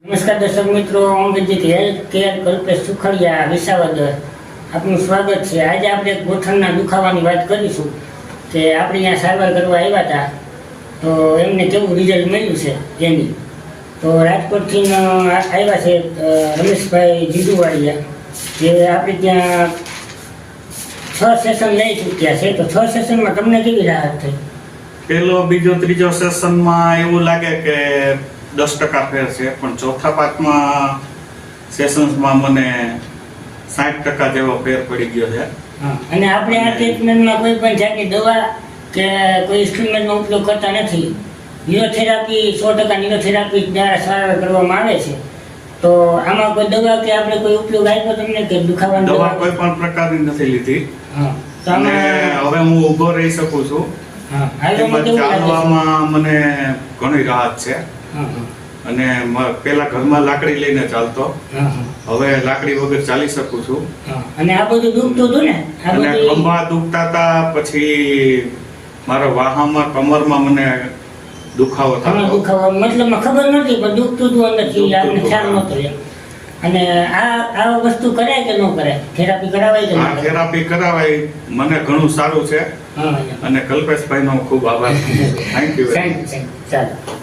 નમસ્કાર દર્શક મિત્રો, હું વિજિત હેલ્થ કેર કલ્પેશ સુખડિયા વિસાવદર આપનું સ્વાગત છે। આજે આપણે ગોઠણના દુખાવાની વાત કરીશું કે આપણે અહીંયા સારવાર કરવા આવ્યા હતા તો એમને કેવું રિઝલ્ટ મળ્યું છે એની। તો રાજકોટથી આવ્યા છે રમેશભાઈ જીજુવાડિયા, જે આપણે ત્યાં 6 સેશન લઈ ચૂક્યા છે। તો 6 સેશનમાં તમને કેવી રાહત થઈ? પહેલો બીજો ત્રીજો સેશનમાં એવું લાગે કે 10% ફેર છે, પણ ચોથા પાંચમા સેશન્સમાં મને 60% જેવો ફેર પડી ગયો છે। અને આપણે આ ટ્રીટમેન્ટમાં કોઈ પણ જાતની દવા કે કોઈ ઇન્સ્ટ્રુમેન્ટનો ઉપયોગ કરતા નથી। ન્યુરોથેરાપી 100% ન્યુરોથેરાપી દ્વારા સારવાર કરવામાં આવે છે। તો આમાં કોઈ દવા કે આપણે કોઈ ઉપયોગ આપ્યો તમને કે દુખાવાની દવા કોઈ પણ પ્રકારની નથી લીધી। તો અને હવે હું ઊભો રહી શકું છું। ચાલવામાં મને ઘણી રાહત છે। અને પેલા ઘરમાં લાકડી લઈને ચાલતો, હવે લાકડી વગર ચાલી શકું છું। અને આ બધું દુખતું હતું ને? અને ખંભા દુખતા હતા, પછી મારા વાહામાં કમરમાં મને દુખાવો થતો। દુખાવો મતલબ ખબર નહોતી પણ દુખતું હતું અંદરથી, આપણે ખ્યાલ નહોતો એમ। અને આ વસ્તુ કરાય કે ન કરાય? થેરાપી કરાવાય કે? આ થેરાપી કરાવાય, મને ઘણું સારું છે। અને કલ્પેશભાઈનો ખૂબ આભાર। Thank you. ચાલો।